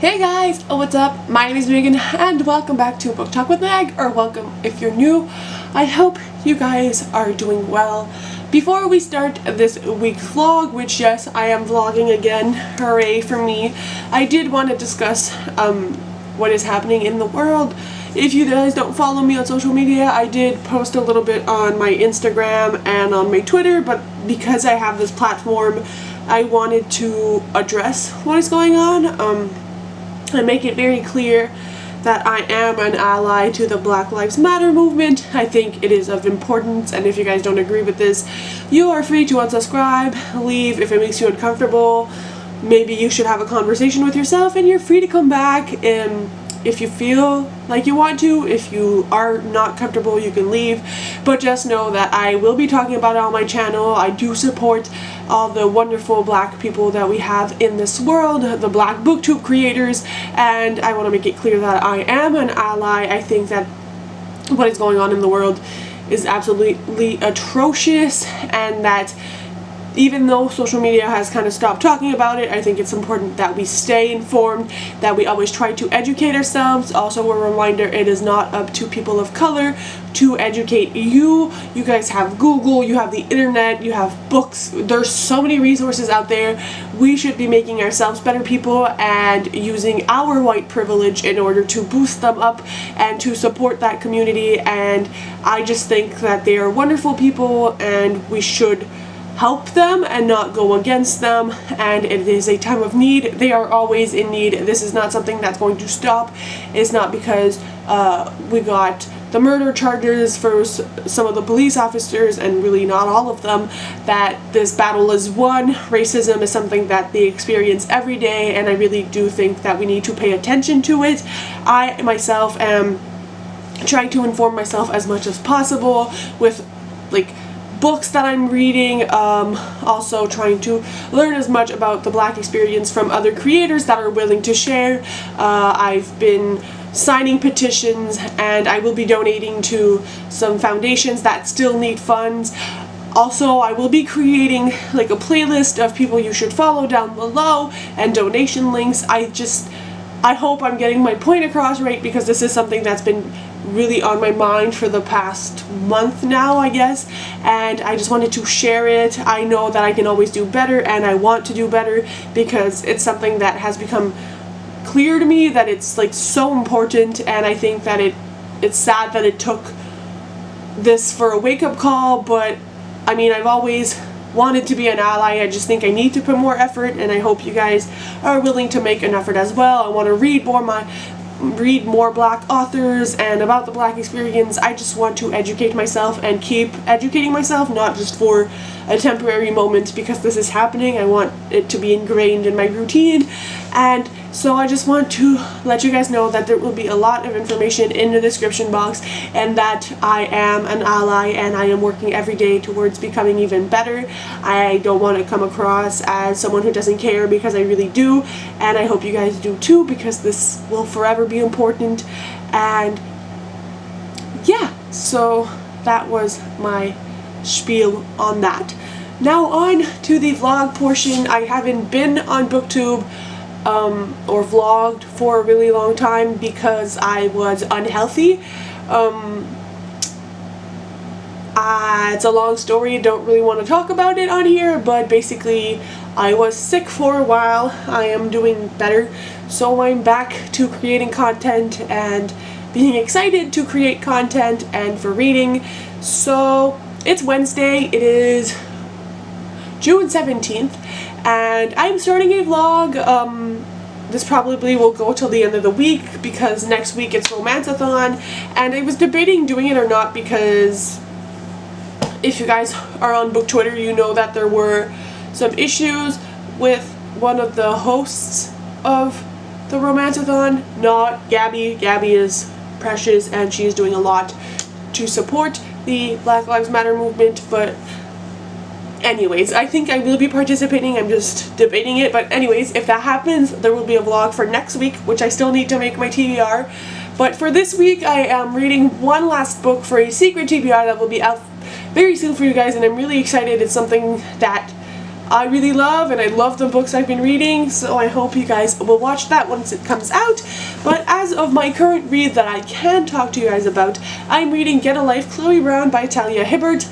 Hey guys, what's up? My name is Megan and welcome back to Book Talk with Meg, or welcome if you're new. I hope you guys are doing well. Before we start this week's vlog, which yes, I am vlogging again, hooray for me, I did want to discuss what is happening in the world. If you guys don't follow me on social media, I did post a little bit on my Instagram and on my Twitter, but because I have this platform, I wanted to address what is going on and make it very clear that I am an ally to the Black Lives Matter movement. I think it is of importance, and if you guys don't agree with this, you are free to unsubscribe, leave if it makes you uncomfortable. Maybe you should have a conversation with yourself, and you're free to come back and if you feel like you want to. If you are not comfortable, you can leave, but just know that I will be talking about it on my channel. I do support all the wonderful black people that we have in this world, the black booktube creators, and I want to make it clear that I am an ally. I think that what is going on in the world is absolutely atrocious, and that even though social media has kind of stopped talking about it, I think it's important that we stay informed, that we always try to educate ourselves. Also a reminder, it is not up to people of color to educate you. You guys have Google, you have the internet, you have books. There's so many resources out there. We should be making ourselves better people and using our white privilege in order to boost them up and to support that community. And I just think that they are wonderful people and we should help them and not go against them, and it is a time of need. They are always in need. This is not something that's going to stop. It's not because we got the murder charges for some of the police officers, and really not all of them, that this battle is won. Racism is something that they experience every day, and I really do think that we need to pay attention to it. I myself am trying to inform myself as much as possible with books that I'm reading, also trying to learn as much about the black experience from other creators that are willing to share. I've been signing petitions and I will be donating to some foundations that still need funds. Also, I will be creating a playlist of people you should follow down below and donation links. I hope I'm getting my point across right, because this is something that's been really on my mind for the past month now, I guess, and I just wanted to share it. I know that I can always do better, and I want to do better because it's something that has become clear to me that it's so important, and I think that it's sad that it took this for a wake-up call, but I mean, I've always wanted to be an ally. I just think I need to put more effort, and I hope you guys are willing to make an effort as well. I want to read more black authors and about the black experience. I just want to educate myself and keep educating myself, not just for a temporary moment because this is happening. I want it to be ingrained in my routine, and so I just want to let you guys know that there will be a lot of information in the description box, and that I am an ally and I am working every day towards becoming even better. I don't want to come across as someone who doesn't care, because I really do, and I hope you guys do too, because this will forever be important. And yeah, so that was my spiel on that. Now on to the vlog portion. I haven't been on BookTube or vlogged for a really long time because I was unhealthy. It's a long story, don't really want to talk about it on here, but basically I was sick for a while. I am doing better, so I'm back to creating content and being excited to create content and for reading. So it's Wednesday, it is June 17th, and I'm starting a vlog. This probably will go till the end of the week because next week it's Romance-a-thon, and I was debating doing it or not because if you guys are on book Twitter, you know that there were some issues with one of the hosts of the Romance-a-thon, not Gabby. Gabby is precious and she is doing a lot to support the Black Lives Matter movement, but anyways, I think I will be participating. I'm just debating it, but anyways, if that happens, there will be a vlog for next week, which I still need to make my TBR. But for this week, I am reading one last book for a secret TBR that will be out very soon for you guys, and I'm really excited. It's something that I really love, and I love the books I've been reading, so I hope you guys will watch that once it comes out. But as of my current read that I can talk to you guys about, I'm reading Get a Life, Chloe Brown by Talia Hibbert.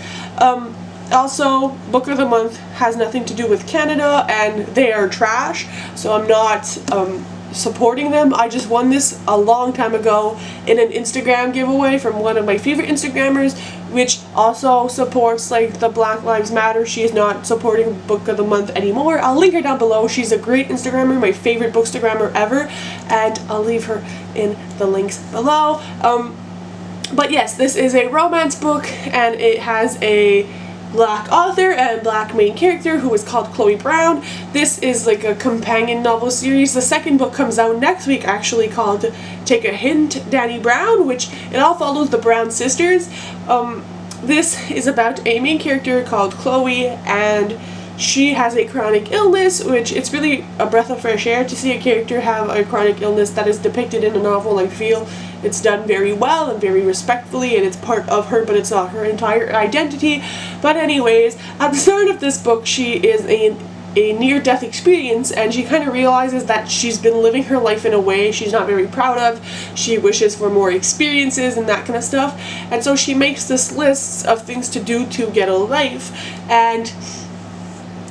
Also, Book of the Month has nothing to do with Canada, and they are trash, so I'm not supporting them. I just won this a long time ago in an Instagram giveaway from one of my favorite Instagrammers, which also supports like the Black Lives Matter. She is not supporting Book of the Month anymore. I'll link her down below. She's a great Instagrammer, my favorite bookstagrammer ever, and I'll leave her in the links below. But yes, this is a romance book, and it has a Black author and Black main character who is called Chloe Brown. This is like a companion novel series. The second book comes out next week, actually, called Take a Hint, Danny Brown, which it all follows the Brown sisters. This is about a main character called Chloe, and she has a chronic illness, which it's really a breath of fresh air to see a character have a chronic illness that is depicted in a novel. I feel it's done very well and very respectfully, and it's part of her, but it's not her entire identity. But anyways, at the start of this book, she is a near-death experience, and she kind of realizes that she's been living her life in a way she's not very proud of. She wishes for more experiences and that kind of stuff, and so she makes this list of things to do to get a life. And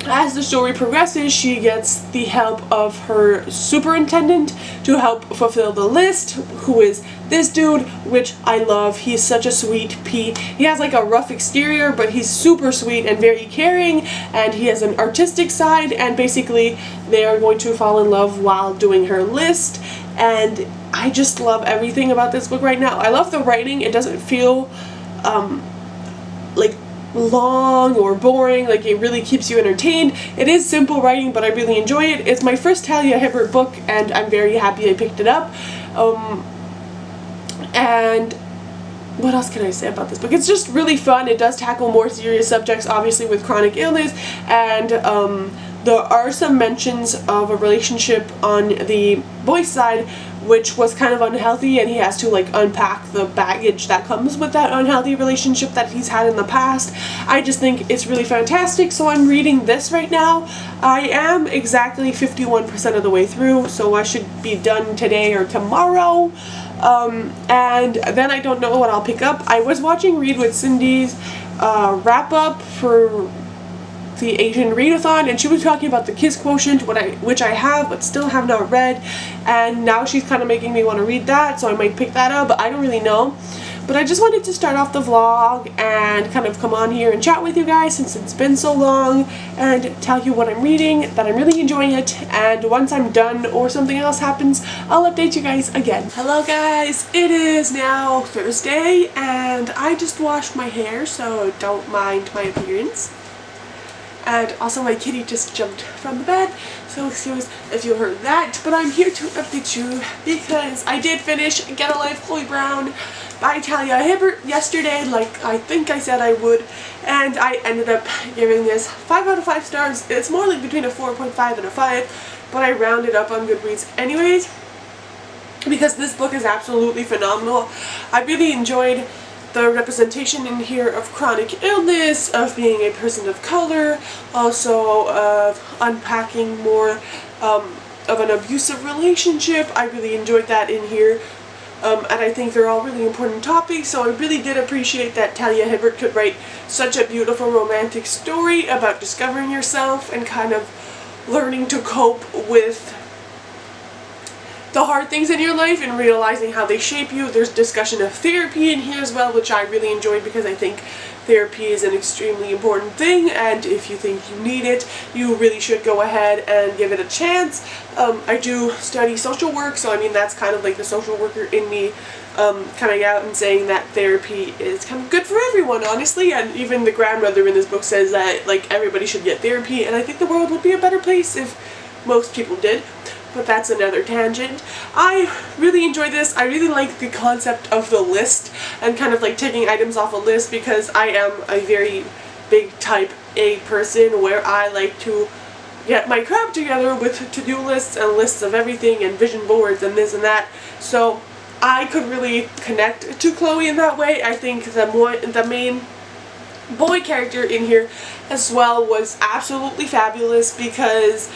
as the story progresses, she gets the help of her superintendent to help fulfill the list, who is this dude, which I love. He's such a sweet pea. He has like a rough exterior, but he's super sweet and very caring, and he has an artistic side, and basically they are going to fall in love while doing her list. And I just love everything about this book right now. I love the writing. It doesn't feel like long or boring, like it really keeps you entertained. It is simple writing, but I really enjoy it. It's my first Talia Hibbert book, and I'm very happy I picked it up. And what else can I say about this book? It's just really fun. It does tackle more serious subjects, obviously, with chronic illness, and there are some mentions of a relationship on the boy's side which was kind of unhealthy, and he has to like unpack the baggage that comes with that unhealthy relationship that he's had in the past. I just think it's really fantastic, so I'm reading this right now. I am exactly 51% of the way through, so I should be done today or tomorrow. And then I don't know what I'll pick up. I was watching Read with Cindy's wrap up for the Asian readathon, and she was talking about the Kiss Quotient, which I have but still have not read, and now she's kind of making me want to read that, so I might pick that up, but I don't really know. But I just wanted to start off the vlog and kind of come on here and chat with you guys since it's been so long, and tell you what I'm reading, that I'm really enjoying it, and once I'm done or something else happens, I'll update you guys again. Hello guys, it is now Thursday, and I just washed my hair, so don't mind my appearance. And also my kitty just jumped from the bed, so excuse if you heard that, but I'm here to update you because I did finish Get a Life, Chloe Brown by Talia Hibbert yesterday, like I think I said I would, and I ended up giving this 5 out of 5 stars. It's more like between a 4.5 and a 5, but I rounded up on Goodreads anyways, because this book is absolutely phenomenal. I really enjoyed the representation in here of chronic illness, of being a person of color, also of unpacking more of an abusive relationship. I really enjoyed that in here, and I think they're all really important topics, so I really did appreciate that Talia Hibbert could write such a beautiful romantic story about discovering yourself and kind of learning to cope with the hard things in your life and realizing how they shape you. There's discussion of therapy in here as well, which I really enjoyed because I think therapy is an extremely important thing, and if you think you need it, you really should go ahead and give it a chance. I do study social work, so I mean that's kind of like the social worker in me coming out and saying that therapy is kind of good for everyone, honestly, and even the grandmother in this book says that like everybody should get therapy, and I think the world would be a better place if most people did. But that's another tangent. I really enjoyed this. I really like the concept of the list and kind of like taking items off a list, because I am a very big type A person where I like to get my crap together with to-do lists and lists of everything and vision boards and this and that. So I could really connect to Chloe in that way. I think the boy character in here as well was absolutely fabulous because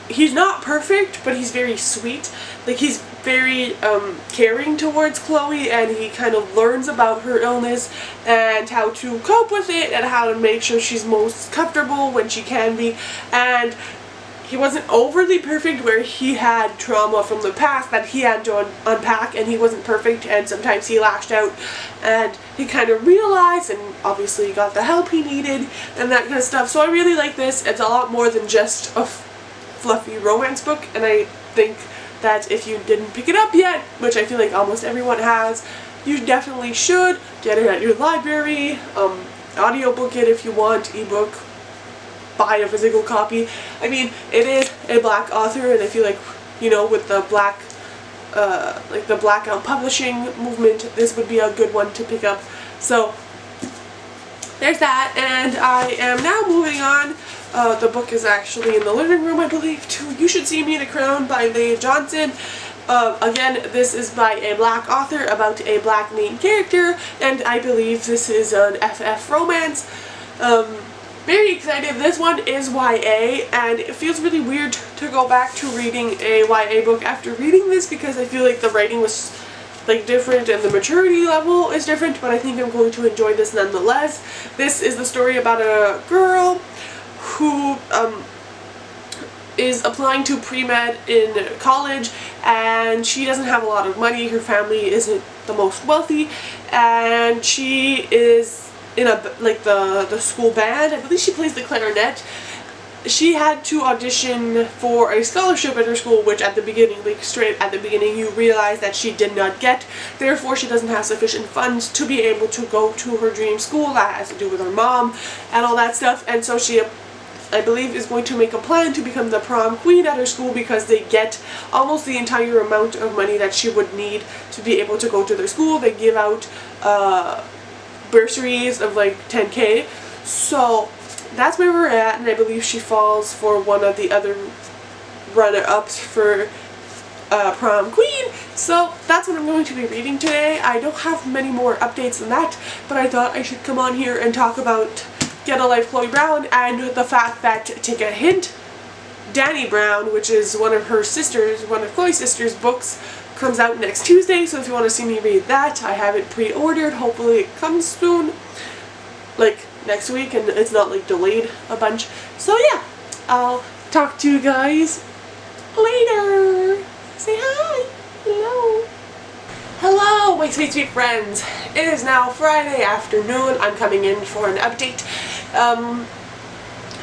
he's not perfect, but he's very sweet. Like, he's very caring towards Chloe, and he kind of learns about her illness and how to cope with it and how to make sure she's most comfortable when she can be. And he wasn't overly perfect, where he had trauma from the past that he had to unpack, and he wasn't perfect, and sometimes he lashed out, and he kind of realized and obviously got the help he needed and that kind of stuff. So I really like this. It's a lot more than just a fluffy romance book, and I think that if you didn't pick it up yet, which I feel like almost everyone has, you definitely should get it at your library, audiobook it if you want, ebook, buy a physical copy. I mean, it is a Black author, and I feel like, you know, with the Black, like the Blackout publishing movement, this would be a good one to pick up. So there's that, and I am now moving on. The book is actually in the living room, I believe, to You Should See Me in a Crown by Leah Johnson. Again, this is by a Black author about a Black main character, and I believe this is an FF romance. Very excited. This one is YA, and it feels really weird to go back to reading a YA book after reading this, because I feel like the writing was like different and the maturity level is different, but I think I'm going to enjoy this nonetheless. This is the story about a girl who is applying to pre-med in college, and she doesn't have a lot of money. Her family isn't the most wealthy, and she is in a, like, the school band. I believe she plays the clarinet. She had to audition for a scholarship at her school, which at the beginning, like straight at the beginning, you realize that she did not get. Therefore, she doesn't have sufficient funds to be able to go to her dream school. That has to do with her mom and all that stuff. And so she, I believe, is going to make a plan to become the prom queen at her school, because they get almost the entire amount of money that she would need to be able to go to their school. They give out bursaries of like 10K. So that's where we're at, and I believe she falls for one of the other runner-ups for prom queen. So that's what I'm going to be reading today. I don't have many more updates than that, but I thought I should come on here and talk about Get a Life Chloe Brown, and the fact that, take a hint, Dani Brown, which is one of her sisters, one of Chloe's sisters' books, comes out next Tuesday. So if you want to see me read that, I have it pre-ordered. Hopefully it comes soon, like next week, and it's not like delayed a bunch. So yeah, I'll talk to you guys later. Say hi. Hello. Hello, my sweet, sweet friends. It is now Friday afternoon. I'm coming in for an update.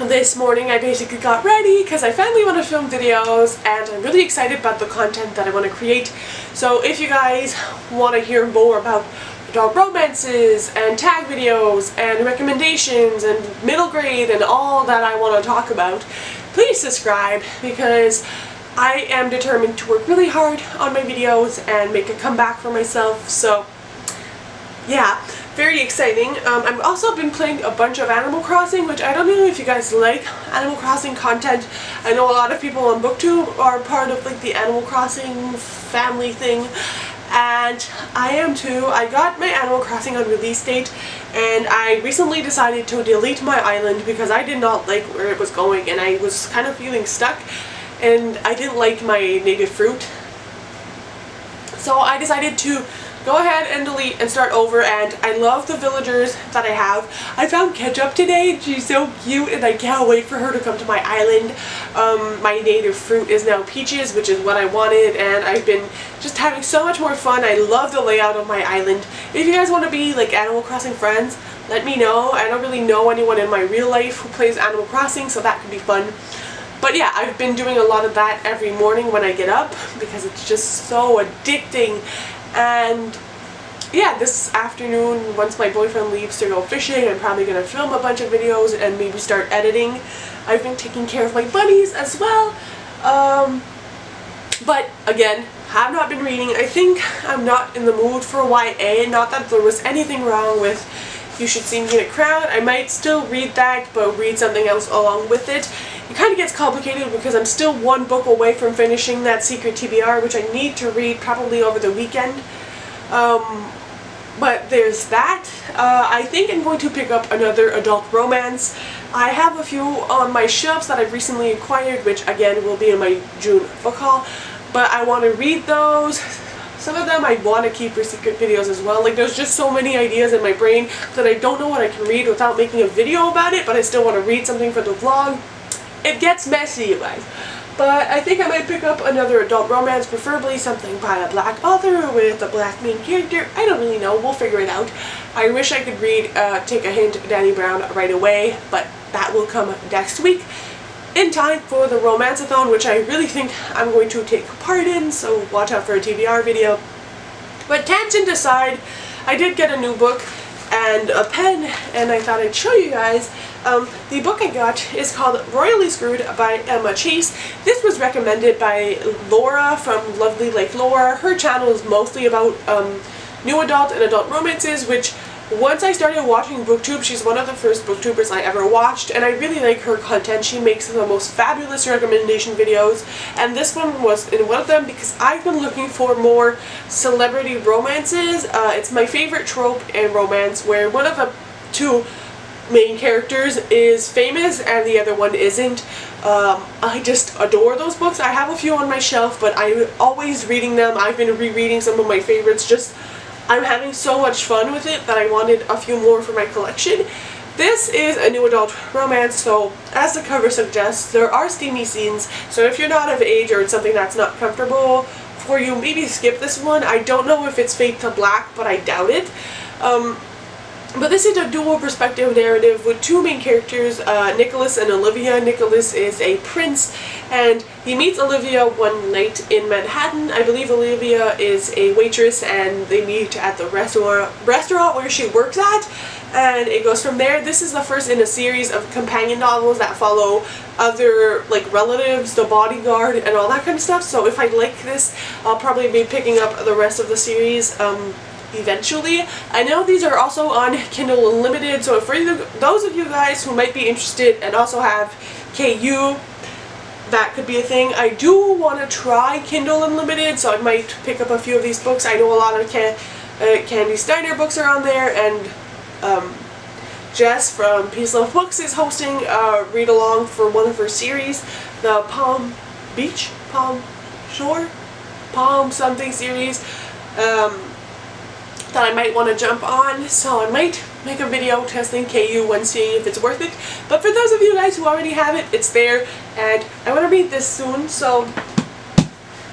This morning I basically got ready because I finally want to film videos, and I'm really excited about the content that I want to create. So if you guys want to hear more about adult romances and tag videos and recommendations and middle grade and all that I want to talk about, please subscribe, because I am determined to work really hard on my videos and make a comeback for myself. So yeah, very exciting. I've also been playing a bunch of Animal Crossing, which I don't know if you guys like Animal Crossing content. I know a lot of people on BookTube are part of like the Animal Crossing family thing, and I am too. I got my Animal Crossing on release date, and I recently decided to delete my island because I did not like where it was going, and I was kind of feeling stuck, and I didn't like my native fruit. So I decided to go ahead and delete and start over, and I love the villagers that I have. I found Ketchup today. She's so cute, and I can't wait for her to come to my island. My native fruit is now Peaches, which is what I wanted, and I've been just having so much more fun. I love the layout of my island. If you guys want to be like Animal Crossing friends, let me know. I don't really know anyone in my real life who plays Animal Crossing, so that could be fun. But yeah, I've been doing a lot of that every morning when I get up, because it's just so addicting. And yeah, this afternoon, once my boyfriend leaves to go fishing, I'm probably going to film a bunch of videos and maybe start editing. I've been taking care of my bunnies as well. But again, have not been reading. I think I'm not in the mood for YA. Not that there was anything wrong with You Should See Me in a Crown. I might still read that, but read something else along with it. It kind of gets complicated because I'm still one book away from finishing that Secret TBR, which I need to read probably over the weekend. But there's that. I think I'm going to pick up another adult romance. I have a few on my shelves that I've recently acquired, which again will be in my June book haul. But I want to read those. Some of them I want to keep for secret videos as well. Like, there's just so many ideas in my brain that I don't know what I can read without making a video about it, but I still want to read something for the vlog. It gets messy, you guys. But I think I might pick up another adult romance, preferably something by a black author with a black main character. I don't really know. We'll figure it out. I wish I could read Take a Hint, Danny Brown right away, but that will come next week in time for the Romance-a-thon, which I really think I'm going to take part in, so watch out for a TBR video. But tangent aside, I did get a new book and a pen, and I thought I'd show you guys. The book I got is called Royally Screwed by Emma Chase. This was recommended by Laura from Lovely Like Laura. Her channel is mostly about new adult and adult romances, which once I started watching BookTube, she's one of the first BookTubers I ever watched, and I really like her content. She makes the most fabulous recommendation videos, and this one was in one of them because I've been looking for more celebrity romances. It's my favorite trope in romance where one of the two main characters is famous and the other one isn't. I just adore those books. I have a few on my shelf, but I'm always reading them. I've been rereading some of my favorites. Just I'm having so much fun with it that I wanted a few more for my collection. This is a new adult romance, so as the cover suggests, there are steamy scenes, so if you're not of age or it's something that's not comfortable for you, maybe skip this one. I don't know if it's Fade to Black, but I doubt it. But this is a dual perspective narrative with two main characters, Nicholas and Olivia. Nicholas is a prince, and he meets Olivia one night in Manhattan. I believe Olivia is a waitress, and they meet at the restaurant where she works at, and it goes from there. This is the first in a series of companion novels that follow other like relatives, the bodyguard, and all that kind of stuff. So if I like this, I'll probably be picking up the rest of the series eventually. I know these are also on Kindle Unlimited, so for those of you guys who might be interested and also have KU, that could be a thing. I do want to try Kindle Unlimited, so I might pick up a few of these books. I know a lot of Candy Steiner books are on there, and Jess from Peace Love Books is hosting a read-along for one of her series, the Palm something series, that I might want to jump on, so I might make a video testing KU and seeing if it's worth it. But for those of you guys who already have it, it's there, and I want to read this soon, so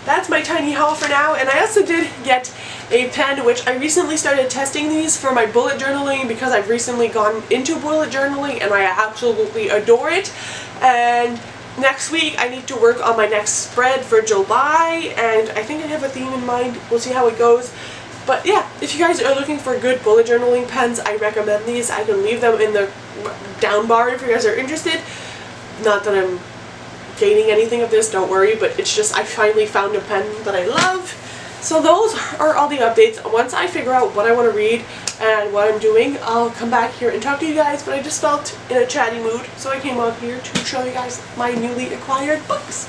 that's my tiny haul for now. And I also did get a pen, which I recently started testing these for my bullet journaling because I've recently gone into bullet journaling and I absolutely adore it. And next week I need to work on my next spread for July, and I think I have a theme in mind. We'll see how it goes. But yeah, if you guys are looking for good bullet journaling pens, I recommend these. I can leave them in the down bar if you guys are interested. Not that I'm gaining anything of this, don't worry, but it's just I finally found a pen that I love. So those are all the updates. Once I figure out what I want to read and what I'm doing, I'll come back here and talk to you guys, but I just felt in a chatty mood, so I came out here to show you guys my newly acquired books.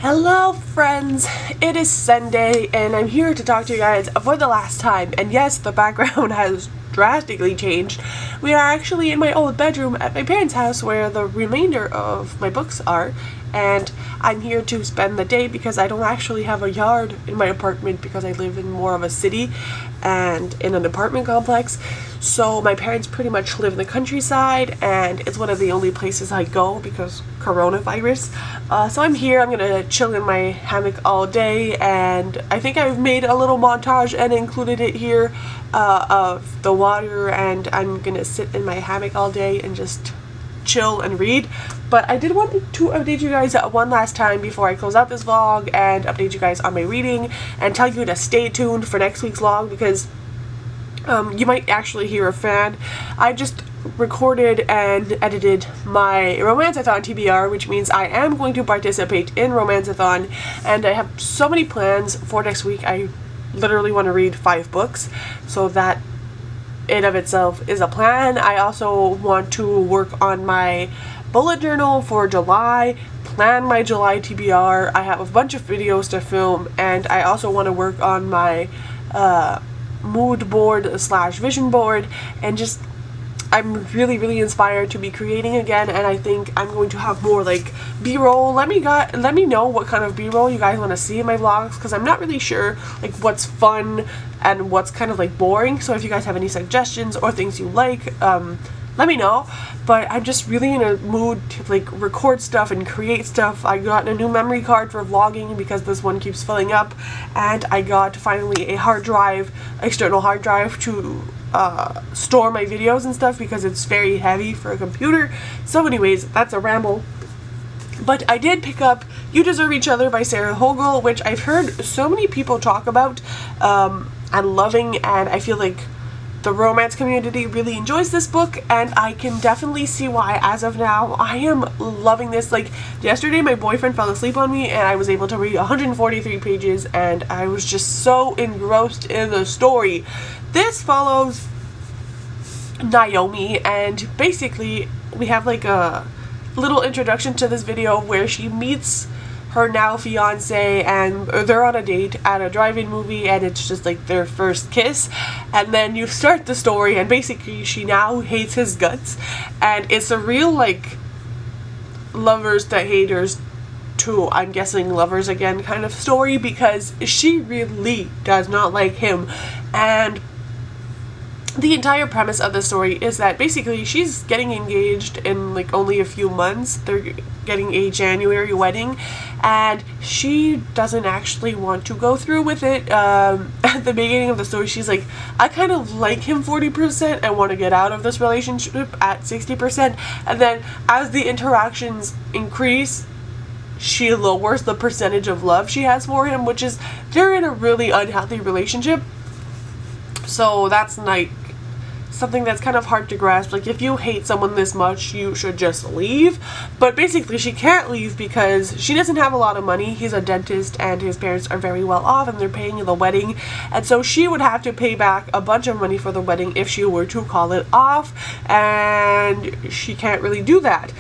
Hello friends, it is Sunday and I'm here to talk to you guys for the last time, and yes, the background has drastically changed. We are actually in my old bedroom at my parents' house where the remainder of my books are, and I'm here to spend the day because I don't actually have a yard in my apartment because I live in more of a city and in an apartment complex. So my parents pretty much live in the countryside, and it's one of the only places I go because coronavirus. So I'm here, I'm gonna chill in my hammock all day, and I think I've made a little montage and included it here of the water, and I'm gonna sit in my hammock all day and just chill and read. But I did want to update you guys one last time before I close out this vlog and update you guys on my reading and tell you to stay tuned for next week's vlog, because you might actually hear a fan. I just recorded and edited my Romance-a-thon TBR, which means I am going to participate in Romance-a-thon, and I have so many plans for next week. I literally want to read 5 books, so that in of itself is a plan. I also want to work on my bullet journal for July, plan my July TBR. I have a bunch of videos to film, and I also want to work on my mood board slash vision board, and just I'm really inspired to be creating again, and I think I'm going to have more like b-roll. Let me know what kind of b-roll you guys want to see in my vlogs, because I'm not really sure like what's fun and what's kind of like boring. So if you guys have any suggestions or things you like, let me know. But I'm just really in a mood to like record stuff and create stuff. I got a new memory card for vlogging because this one keeps filling up, and I got finally a hard drive, external hard drive to store my videos and stuff, because it's very heavy for a computer. So anyways, that's a ramble. But I did pick up You Deserve Each Other by Sarah Hogel, which I've heard so many people talk about and loving, and I feel like the romance community really enjoys this book, and I can definitely see why. As of now, I am loving this. Like yesterday my boyfriend fell asleep on me and I was able to read 143 pages, and I was just so engrossed in the story. This follows Naomi, and basically we have like a little introduction to this video where she meets her now fiance, and they're on a date at a drive-in movie, and it's just like their first kiss. And then you start the story, and basically she now hates his guts, and it's a real like lovers to haters to, I'm guessing, lovers again kind of story, because she really does not like him. And the entire premise of the story is that basically she's getting engaged in like only a few months. They're getting a January wedding, and she doesn't actually want to go through with it. At the beginning of the story, she's like, I kind of like him 40% and want to get out of this relationship at 60%. And then as the interactions increase, she lowers the percentage of love she has for him, which is, they're in a really unhealthy relationship. So that's like something that's kind of hard to grasp. Like, if you hate someone this much, you should just leave. But basically she can't leave because she doesn't have a lot of money. He's a dentist and his parents are very well off, and they're paying the wedding, and so she would have to pay back a bunch of money for the wedding if she were to call it off, and she can't really do that.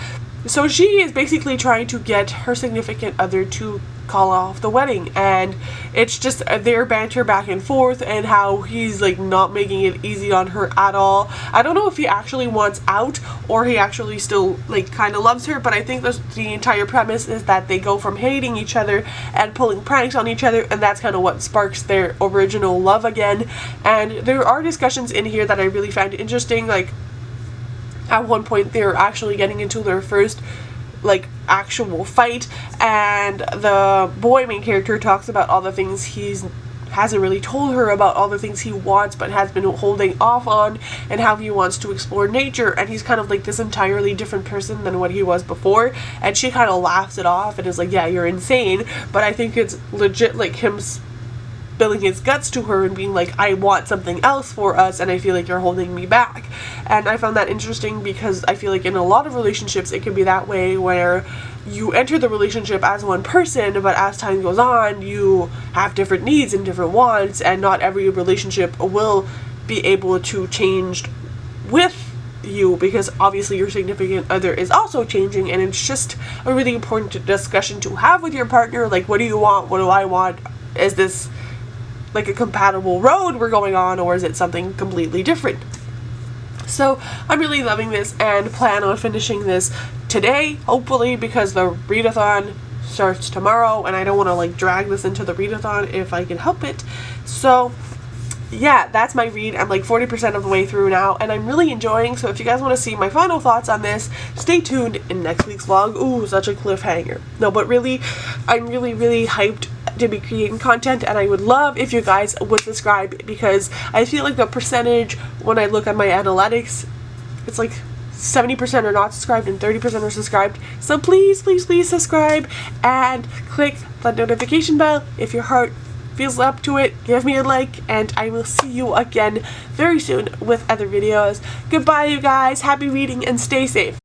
So she is basically trying to get her significant other to call off the wedding, and it's just their banter back and forth, and how he's like not making it easy on her at all. I don't know if he actually wants out or he actually still like kind of loves her, but I think the entire premise is that they go from hating each other and pulling pranks on each other, and that's kind of what sparks their original love again. And there are discussions in here that I really found interesting. Like, at one point they're actually getting into their first like actual fight, and the boy main character talks about all the things he's hasn't really told her about, all the things he wants but has been holding off on, and how he wants to explore nature, and he's kind of like this entirely different person than what he was before. And she kind of laughs it off and is like, yeah, you're insane. But I think it's legit like him spilling his guts to her and being like, I want something else for us, and I feel like you're holding me back. And I found that interesting because I feel like in a lot of relationships it can be that way, where you enter the relationship as one person, but as time goes on you have different needs and different wants, and not every relationship will be able to change with you, because obviously your significant other is also changing, and it's just a really important discussion to have with your partner. Like, what do you want? What do I want? Is this like a compatible road we're going on, or is it something completely different? So I'm really loving this and plan on finishing this today, hopefully, because the readathon starts tomorrow and I don't want to like drag this into the readathon if I can help it. So yeah, that's my read. I'm like 40% of the way through now, and I'm really enjoying. So if you guys want to see my final thoughts on this, stay tuned in next week's vlog. Ooh, such a cliffhanger. No, but really, I'm really hyped to be creating content, and I would love if you guys would subscribe, because I feel like the percentage when I look at my analytics, it's like 70% are not subscribed and 30% are subscribed. So please subscribe and click the notification bell if your heart feels up to it. Give me a like, and I will see you again very soon with other videos. Goodbye, you guys. Happy reading and stay safe.